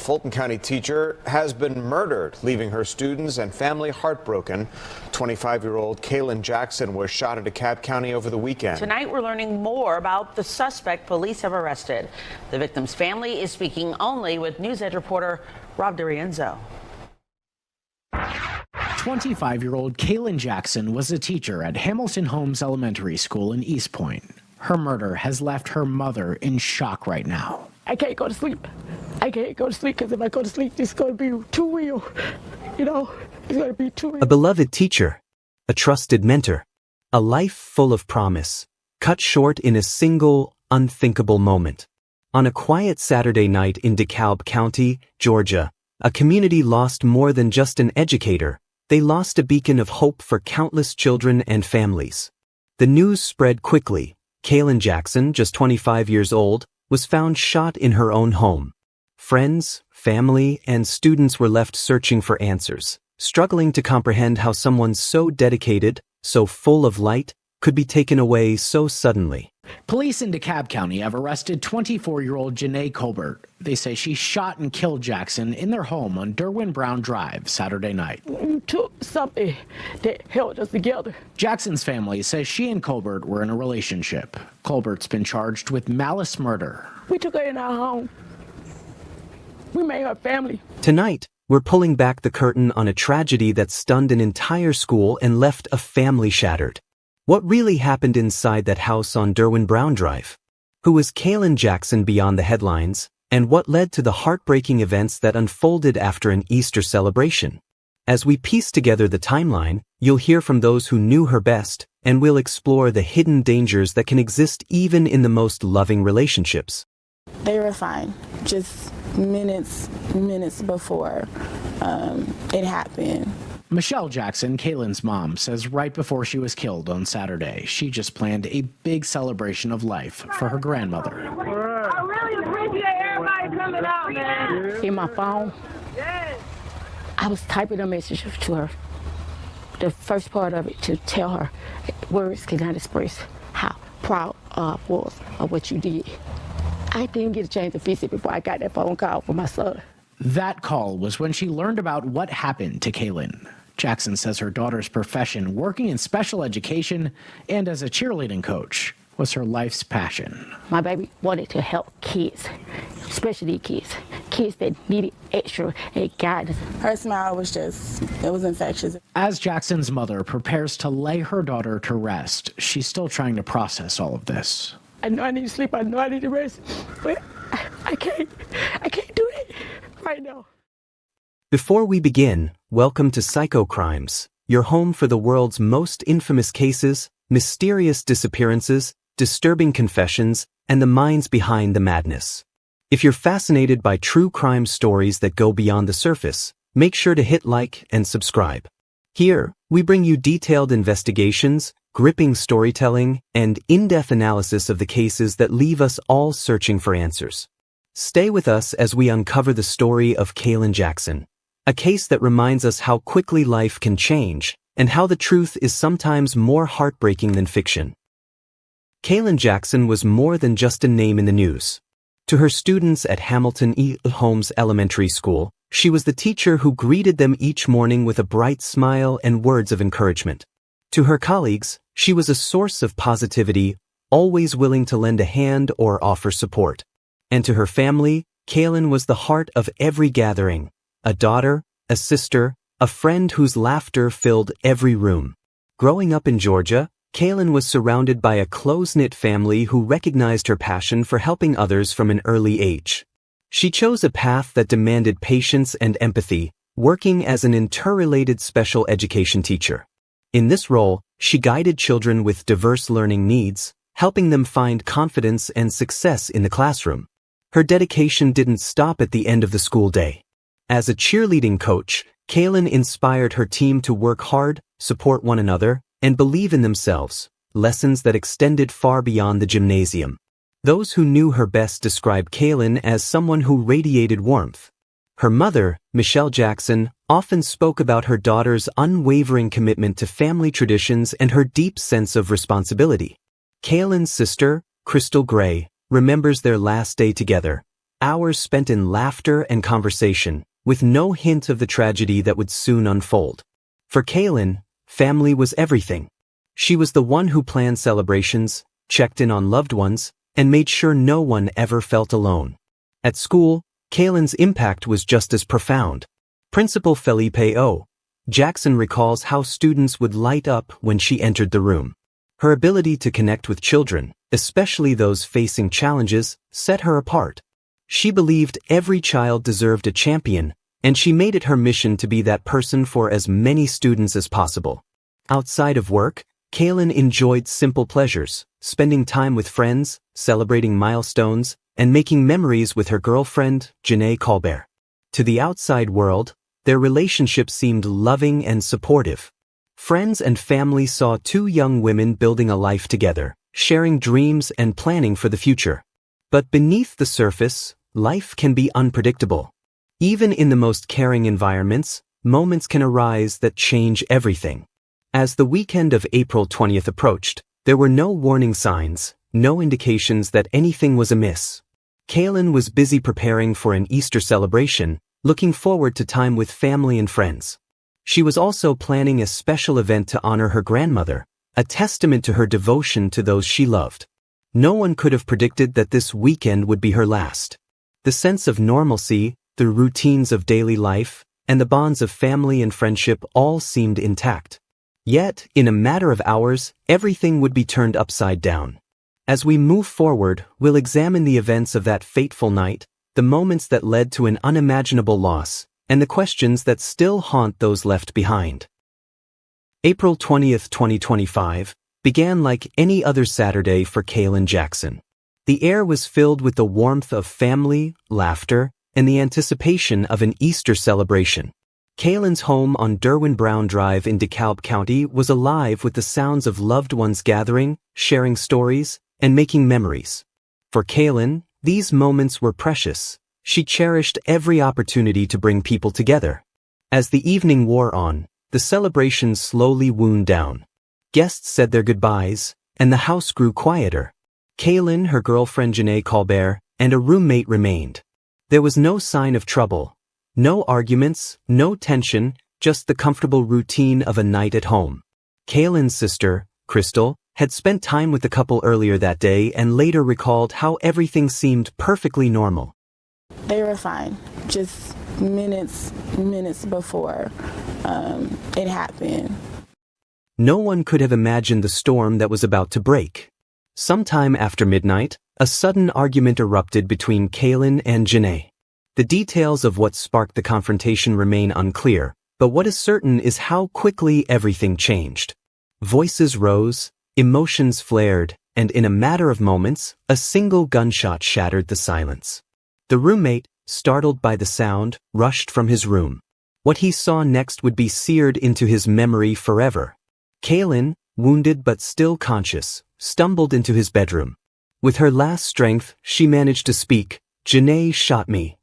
Fulton County teacher has been murdered, leaving her students and family heartbroken. 25-year-old Kaaylin Jackson was shot at DeKalb County over the weekend. Tonight, we're learning more about the suspect police have arrested. The victim's family is speaking only with News Edge reporter Rob DiRienzo. 25-year-old Kaaylin Jackson was a teacher at Hamilton Holmes Elementary School in East Point. Her murder has left her mother in shock right now. I can't go to sleep. I can't go to sleep because if I go to sleep, it's going to be too real. You know, it's going to be too real. A beloved teacher, a trusted mentor, a life full of promise, cut short in a single, unthinkable moment. On a quiet Saturday night in DeKalb County, Georgia, a community lost more than just an educator. They lost a beacon of hope for countless children and families. The news spread quickly. Kaaylin Jackson, just 25 years old, was found shot in her own home. Friends, family, and students were left searching for answers, struggling to comprehend how someone so dedicated, so full of light, could be taken away so suddenly. Police in DeKalb County have arrested 24-year-old Janae Colbert. They say she shot and killed Jackson in their home on Derwin Brown Drive Saturday night. You took something that held us together. Jackson's family says she and Colbert were in a relationship. Colbert's been charged with malice murder. We took her in our home. We made her family. Tonight, we're pulling back the curtain on a tragedy that stunned an entire school and left a family shattered. What really happened inside that house on Derwin Brown Drive? Who was Kaaylin Jackson beyond the headlines? And what led to the heartbreaking events that unfolded after an Easter celebration? As we piece together the timeline, you'll hear from those who knew her best, and we'll explore the hidden dangers that can exist even in the most loving relationships. They were fine, just minutes before it happened. Michelle Jackson, Kaylin's mom, says right before she was killed on Saturday, she just planned a big celebration of life for her grandmother. I really appreciate everybody coming out, man. In my phone, I was typing a message to her. The first part of it to tell her words cannot express how proud I was of what you did. I didn't get a chance to fix it before I got that phone call from my son. That call was when she learned about what happened to Kaaylin. Jackson says her daughter's profession, working in special education and as a cheerleading coach, was her life's passion. My baby wanted to help kids, especially kids that needed extra guidance. Her smile was it was infectious. As Jackson's mother prepares to lay her daughter to rest, she's still trying to process all of this. I know I need to sleep, I know I need to rest, but I can't do it right now. Before we begin, welcome to Psycho Crimes, your home for the world's most infamous cases, mysterious disappearances, disturbing confessions, and the minds behind the madness. If you're fascinated by true crime stories that go beyond the surface, make sure to hit like and subscribe. Here, we bring you detailed investigations, gripping storytelling, and in-depth analysis of the cases that leave us all searching for answers. Stay with us as we uncover the story of Kaaylin Jackson, a case that reminds us how quickly life can change and how the truth is sometimes more heartbreaking than fiction. Kaaylin Jackson was more than just a name in the news. To her students at Hamilton Holmes Elementary School, she was the teacher who greeted them each morning with a bright smile and words of encouragement. To her colleagues, she was a source of positivity, always willing to lend a hand or offer support. And to her family, Kaaylin was the heart of every gathering, a daughter, a sister, a friend whose laughter filled every room. Growing up in Georgia, Kaaylin was surrounded by a close-knit family who recognized her passion for helping others from an early age. She chose a path that demanded patience and empathy, working as an interrelated special education teacher. In this role, she guided children with diverse learning needs, helping them find confidence and success in the classroom. Her dedication didn't stop at the end of the school day. As a cheerleading coach, Kaaylin inspired her team to work hard, support one another, and believe in themselves, lessons that extended far beyond the gymnasium. Those who knew her best described Kaaylin as someone who radiated warmth. Her mother, Michelle Jackson, often spoke about her daughter's unwavering commitment to family traditions and her deep sense of responsibility. Kaylin's sister, Crystal Gray, remembers their last day together, Hours spent in laughter and conversation, with no hint of the tragedy that would soon unfold. For Kaalynn, family was everything. She was the one who planned celebrations, checked in on loved ones, and made sure no one ever felt alone. At school, Kaalynn's impact was just as profound. Principal Felipe O. Jackson recalls how students would light up when she entered the room. Her ability to connect with children, especially those facing challenges, set her apart. She believed every child deserved a champion, and she made it her mission to be that person for as many students as possible. Outside of work, Kaalynn enjoyed simple pleasures, spending time with friends, celebrating milestones, and making memories with her girlfriend, Janae Colbert. To the outside world, their relationship seemed loving and supportive. Friends and family saw two young women building a life together, sharing dreams and planning for the future. But beneath the surface, life can be unpredictable. Even in the most caring environments, moments can arise that change everything. As the weekend of April 20th approached, there were no warning signs, no indications that anything was amiss. Kaalynn was busy preparing for an Easter celebration, looking forward to time with family and friends. She was also planning a special event to honor her grandmother, a testament to her devotion to those she loved. No one could have predicted that this weekend would be her last. The sense of normalcy, the routines of daily life, and the bonds of family and friendship all seemed intact. Yet, in a matter of hours, everything would be turned upside down. As we move forward, we'll examine the events of that fateful night, the moments that led to an unimaginable loss, and the questions that still haunt those left behind. April 20th, 2025, began like any other Saturday for Kaaylin Jackson. The air was filled with the warmth of family, laughter, and the anticipation of an Easter celebration. Kaalynn's home on Derwin Brown Drive in DeKalb County was alive with the sounds of loved ones gathering, sharing stories, and making memories. For Kaalynn, these moments were precious. She cherished every opportunity to bring people together. As the evening wore on, the celebration slowly wound down. Guests said their goodbyes, and the house grew quieter. Kaalynn, her girlfriend Janae Colbert, and a roommate remained. There was no sign of trouble. No arguments, no tension, just the comfortable routine of a night at home. Kaalynn's sister, Crystal, had spent time with the couple earlier that day and later recalled how everything seemed perfectly normal. They were fine, just minutes before it happened. No one could have imagined the storm that was about to break. Sometime after midnight, a sudden argument erupted between Kaalynn and Janae. The details of what sparked the confrontation remain unclear, but what is certain is how quickly everything changed. Voices rose, emotions flared, and in a matter of moments, a single gunshot shattered the silence. The roommate, startled by the sound, rushed from his room. What he saw next would be seared into his memory forever. Kaalynn, wounded but still conscious, stumbled into his bedroom. With her last strength, she managed to speak, "Janae shot me."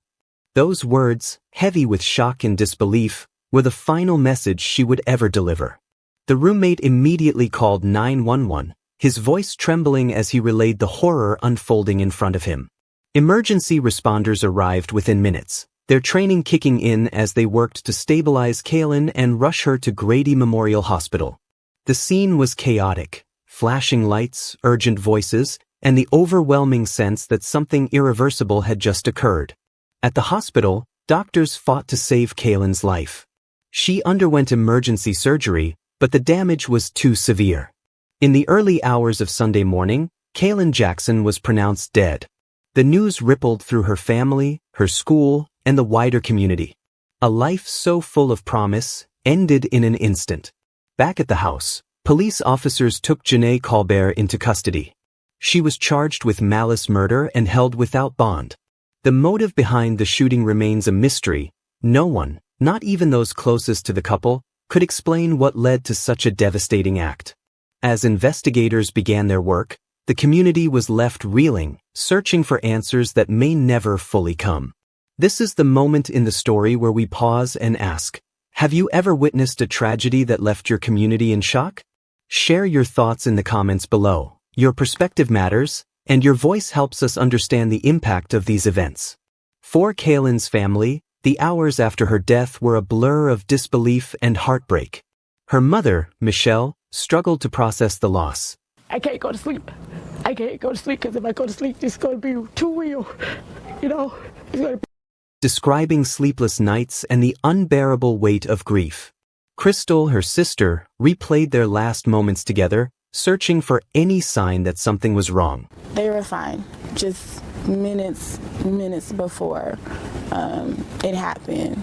Those words, heavy with shock and disbelief, were the final message she would ever deliver. The roommate immediately called 911, his voice trembling as he relayed the horror unfolding in front of him. Emergency responders arrived within minutes, their training kicking in as they worked to stabilize Kaalynn and rush her to Grady Memorial Hospital. The scene was chaotic, flashing lights, urgent voices, and the overwhelming sense that something irreversible had just occurred. At the hospital, doctors fought to save Kaalynn's life. She underwent emergency surgery, but the damage was too severe. In the early hours of Sunday morning, Kaaylin Jackson was pronounced dead. The news rippled through her family, her school, and the wider community. A life so full of promise ended in an instant. Back at the house, police officers took Janae Colbert into custody. She was charged with malice murder and held without bond. The motive behind the shooting remains a mystery. No one, not even those closest to the couple, could explain what led to such a devastating act. As investigators began their work, the community was left reeling, searching for answers that may never fully come. This is the moment in the story where we pause and ask, have you ever witnessed a tragedy that left your community in shock? Share your thoughts in the comments below. Your perspective matters, and your voice helps us understand the impact of these events. For Kaalynn's family, the hours after her death were a blur of disbelief and heartbreak. Her mother, Michelle, struggled to process the loss. I can't go to sleep. I can't go to sleep because if I go to sleep, it's going to be too real. You know, it's going to be. Describing sleepless nights and the unbearable weight of grief. Crystal, her sister, replayed their last moments together, searching for any sign that something was wrong. They were fine, just minutes before it happened.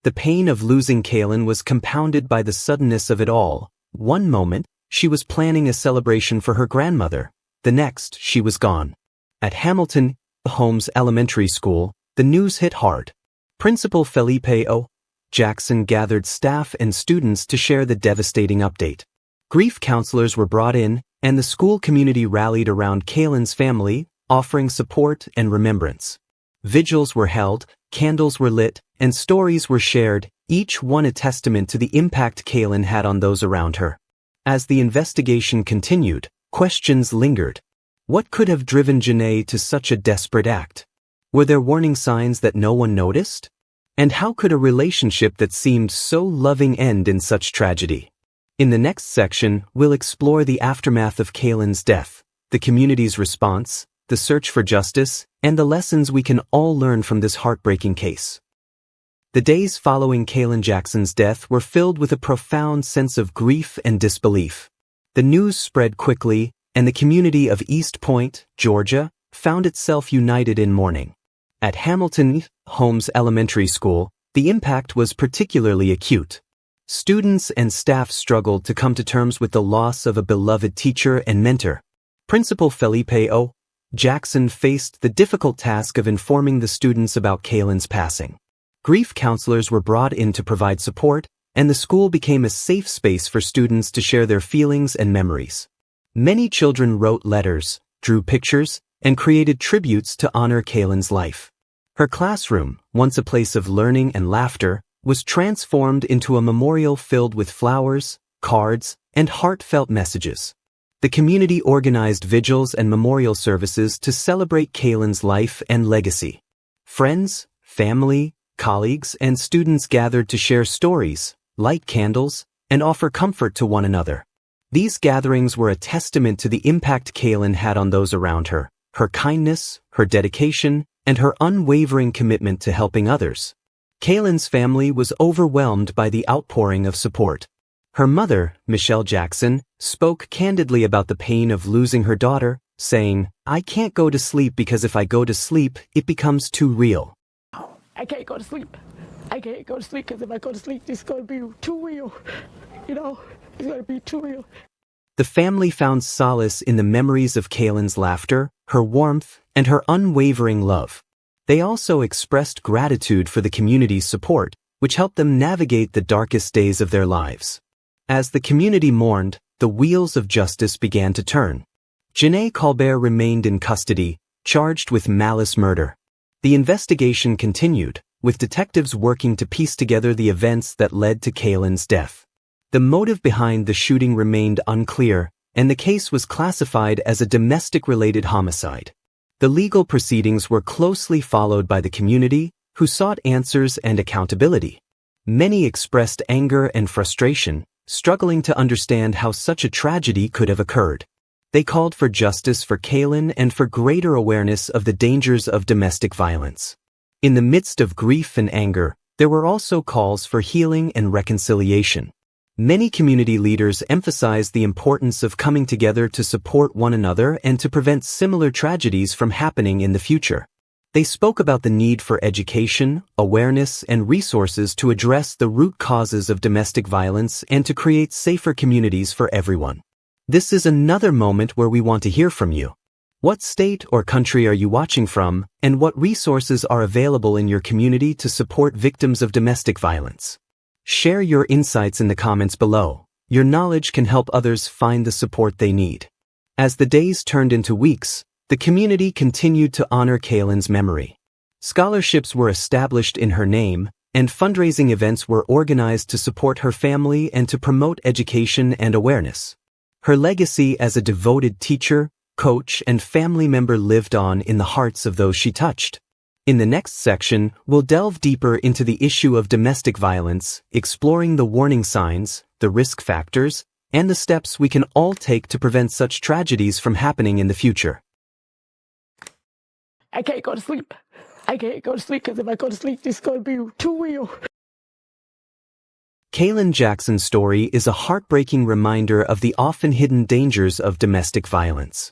The pain of losing Kaalynn was compounded by the suddenness of it all. One moment, she was planning a celebration for her grandmother. The next, she was gone. At Hamilton, Holmes Elementary School, the news hit hard. Principal Felipe O. Jackson gathered staff and students to share the devastating update. Grief counselors were brought in, and the school community rallied around Kaalynn's family, offering support and remembrance. Vigils were held, candles were lit, and stories were shared, each one a testament to the impact Kaalynn had on those around her. As the investigation continued, questions lingered. What could have driven Janae to such a desperate act? Were there warning signs that no one noticed? And how could a relationship that seemed so loving end in such tragedy? In the next section, we'll explore the aftermath of Kalynn's death, the community's response, the search for justice, and the lessons we can all learn from this heartbreaking case. The days following Kaaylin Jackson's death were filled with a profound sense of grief and disbelief. The news spread quickly, and the community of East Point, Georgia, found itself united in mourning. At Hamilton, Holmes Elementary School, the impact was particularly acute. Students and staff struggled to come to terms with the loss of a beloved teacher and mentor. Principal Felipe O. Jackson faced the difficult task of informing the students about Kaalynn's passing. Grief counselors were brought in to provide support, and the school became a safe space for students to share their feelings and memories. Many children wrote letters, drew pictures, and created tributes to honor Kaalynn's life. Her classroom, once a place of learning and laughter, was transformed into a memorial filled with flowers, cards, and heartfelt messages. The community organized vigils and memorial services to celebrate Kaalynn's life and legacy. Friends, family, colleagues, and students gathered to share stories, light candles, and offer comfort to one another. These gatherings were a testament to the impact Kaalynn had on those around her, her kindness, her dedication, and her unwavering commitment to helping others. Kaalynn's family was overwhelmed by the outpouring of support. Her mother, Michelle Jackson, spoke candidly about the pain of losing her daughter, saying, "I can't go to sleep because if I go to sleep, it becomes too real." I can't go to sleep. I can't go to sleep because if I go to sleep, it's going to be too real. You know, it's going to be too real. The family found solace in the memories of Kaalynn's laughter, her warmth, and her unwavering love. They also expressed gratitude for the community's support, which helped them navigate the darkest days of their lives. As the community mourned, the wheels of justice began to turn. Janae Colbert remained in custody, charged with malice murder. The investigation continued, with detectives working to piece together the events that led to Kaalynn's death. The motive behind the shooting remained unclear, and the case was classified as a domestic-related homicide. The legal proceedings were closely followed by the community, who sought answers and accountability. Many expressed anger and frustration, struggling to understand how such a tragedy could have occurred. They called for justice for Kaalynn and for greater awareness of the dangers of domestic violence. In the midst of grief and anger, there were also calls for healing and reconciliation. Many community leaders emphasized the importance of coming together to support one another and to prevent similar tragedies from happening in the future. They spoke about the need for education, awareness, and resources to address the root causes of domestic violence and to create safer communities for everyone. This is another moment where we want to hear from you. What state or country are you watching from, and what resources are available in your community to support victims of domestic violence? Share your insights in the comments below. Your knowledge can help others find the support they need. As the days turned into weeks, the community continued to honor Kaalynn's memory. Scholarships were established in her name, and fundraising events were organized to support her family and to promote education and awareness. Her legacy as a devoted teacher, coach, and family member lived on in the hearts of those she touched. In the next section, we'll delve deeper into the issue of domestic violence, exploring the warning signs, the risk factors, and the steps we can all take to prevent such tragedies from happening in the future. I can't go to sleep. I can't go to sleep because if I go to sleep, it's going to be too real. Kaaylin Jackson's story is a heartbreaking reminder of the often hidden dangers of domestic violence.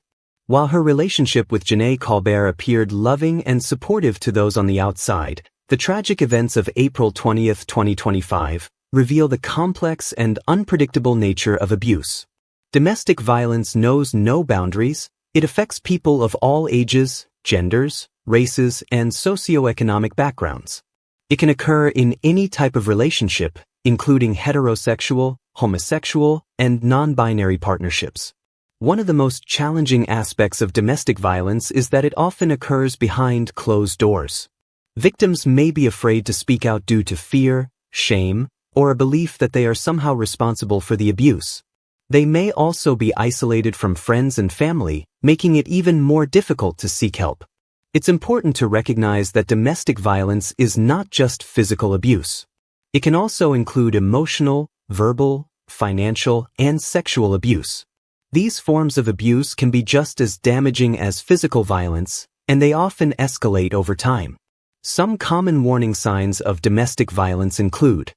While her relationship with DeKalb appeared loving and supportive to those on the outside, the tragic events of April 20, 2025, reveal the complex and unpredictable nature of abuse. Domestic violence knows no boundaries. It affects people of all ages, genders, races, and socioeconomic backgrounds. It can occur in any type of relationship, including heterosexual, homosexual, and non-binary partnerships. One of the most challenging aspects of domestic violence is that it often occurs behind closed doors. Victims may be afraid to speak out due to fear, shame, or a belief that they are somehow responsible for the abuse. They may also be isolated from friends and family, making it even more difficult to seek help. It's important to recognize that domestic violence is not just physical abuse. It can also include emotional, verbal, financial, and sexual abuse. These forms of abuse can be just as damaging as physical violence, and they often escalate over time. Some common warning signs of domestic violence include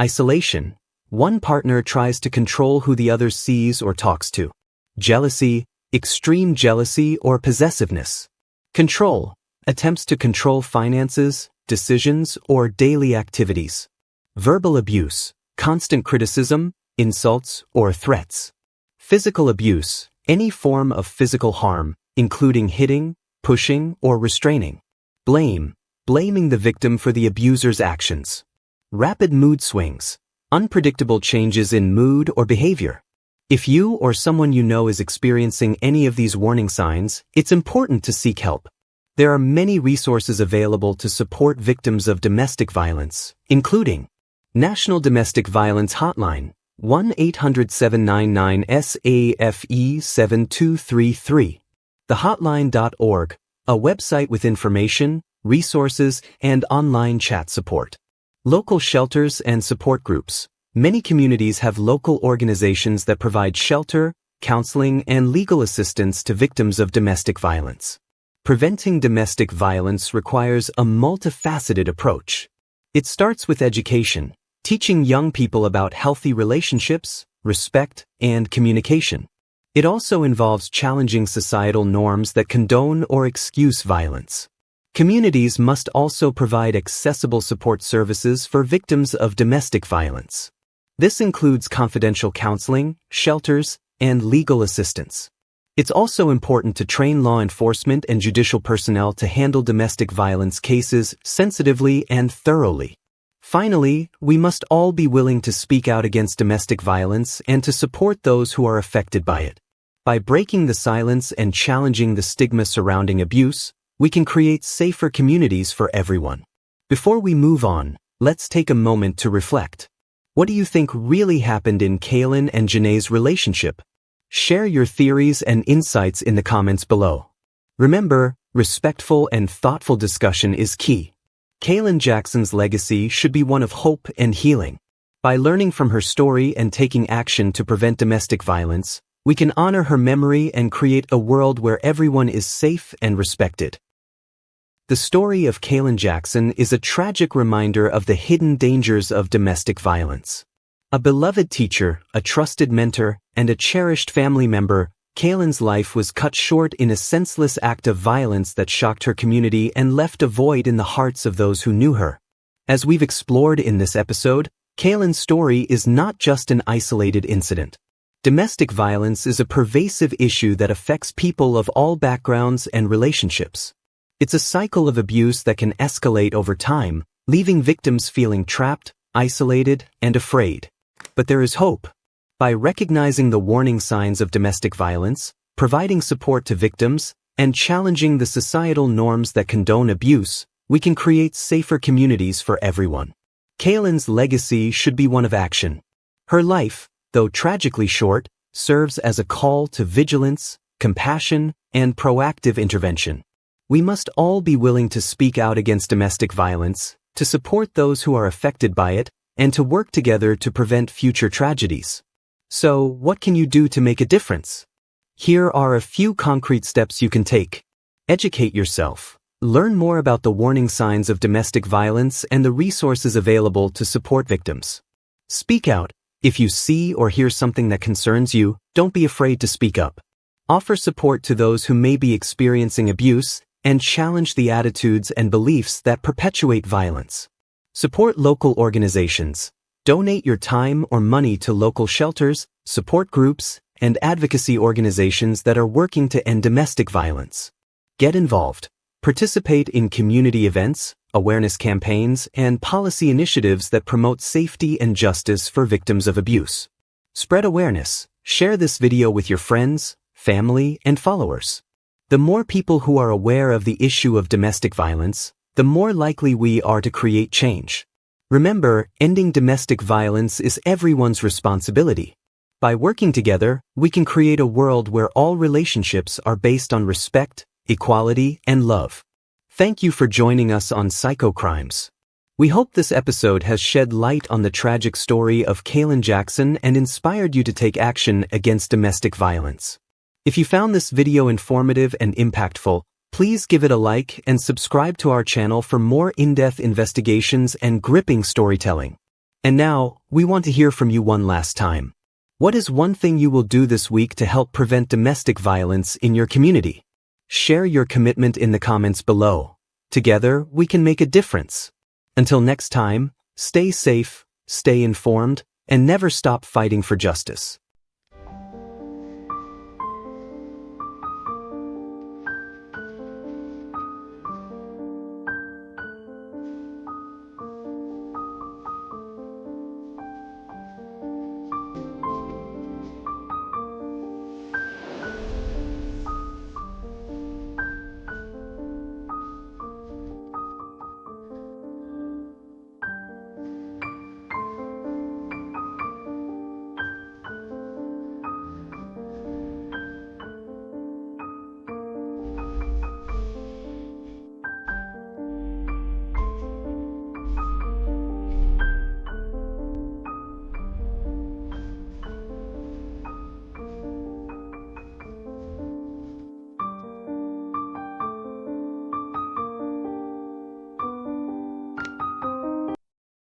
isolation. One partner tries to control who the other sees or talks to. Jealousy, extreme jealousy or possessiveness. Control, attempts to control finances, decisions, or daily activities. Verbal abuse, constant criticism, insults, or threats. Physical abuse, any form of physical harm, including hitting, pushing, or restraining. Blame, blaming the victim for the abuser's actions. Rapid mood swings, unpredictable changes in mood or behavior. If you or someone you know is experiencing any of these warning signs, it's important to seek help. There are many resources available to support victims of domestic violence, including National Domestic Violence Hotline, 1-800-799-SAFE-7233. Thehotline.org, a website with information, resources, and online chat support. Local shelters and support groups. Many communities have local organizations that provide shelter, counseling, and legal assistance to victims of domestic violence. Preventing domestic violence requires a multifaceted approach. It starts with education, teaching young people about healthy relationships, respect, and communication. It also involves challenging societal norms that condone or excuse violence. Communities must also provide accessible support services for victims of domestic violence. This includes confidential counseling, shelters, and legal assistance. It's also important to train law enforcement and judicial personnel to handle domestic violence cases sensitively and thoroughly. Finally, we must all be willing to speak out against domestic violence and to support those who are affected by it. By breaking the silence and challenging the stigma surrounding abuse, we can create safer communities for everyone. Before we move on, let's take a moment to reflect. What do you think really happened in Kaaylin and Janae's relationship? Share your theories and insights in the comments below. Remember, respectful and thoughtful discussion is key. Kaaylin Jackson's legacy should be one of hope and healing. By learning from her story and taking action to prevent domestic violence, we can honor her memory and create a world where everyone is safe and respected. The story of Kaaylin Jackson is a tragic reminder of the hidden dangers of domestic violence. A beloved teacher, a trusted mentor, and a cherished family member, Kaaylyn's life was cut short in a senseless act of violence that shocked her community and left a void in the hearts of those who knew her. As we've explored in this episode, Kaaylyn's story is not just an isolated incident. Domestic violence is a pervasive issue that affects people of all backgrounds and relationships. It's a cycle of abuse that can escalate over time, leaving victims feeling trapped, isolated, and afraid. But there is hope. By recognizing the warning signs of domestic violence, providing support to victims, and challenging the societal norms that condone abuse, we can create safer communities for everyone. Kaaylyn's legacy should be one of action. Her life, though tragically short, serves as a call to vigilance, compassion, and proactive intervention. We must all be willing to speak out against domestic violence, to support those who are affected by it, and to work together to prevent future tragedies. So, what can you do to make a difference? Here are a few concrete steps you can take. Educate yourself. Learn more about the warning signs of domestic violence and the resources available to support victims. Speak out. If you see or hear something that concerns you, don't be afraid to speak up. Offer support to those who may be experiencing abuse, and challenge the attitudes and beliefs that perpetuate violence. Support local organizations. Donate your time or money to local shelters, support groups, and advocacy organizations that are working to end domestic violence. Get involved. Participate in community events, awareness campaigns, and policy initiatives that promote safety and justice for victims of abuse. Spread awareness. Share this video with your friends, family, and followers. The more people who are aware of the issue of domestic violence, the more likely we are to create change. Remember, ending domestic violence is everyone's responsibility. By working together, we can create a world where all relationships are based on respect, equality, and love. Thank you for joining us on Psychocrimes. We hope this episode has shed light on the tragic story of Kaaylin Jackson and inspired you to take action against domestic violence. If you found this video informative and impactful, please give it a like and subscribe to our channel for more in-depth investigations and gripping storytelling. And now, we want to hear from you one last time. What is one thing you will do this week to help prevent domestic violence in your community? Share your commitment in the comments below. Together, we can make a difference. Until next time, stay safe, stay informed, and never stop fighting for justice.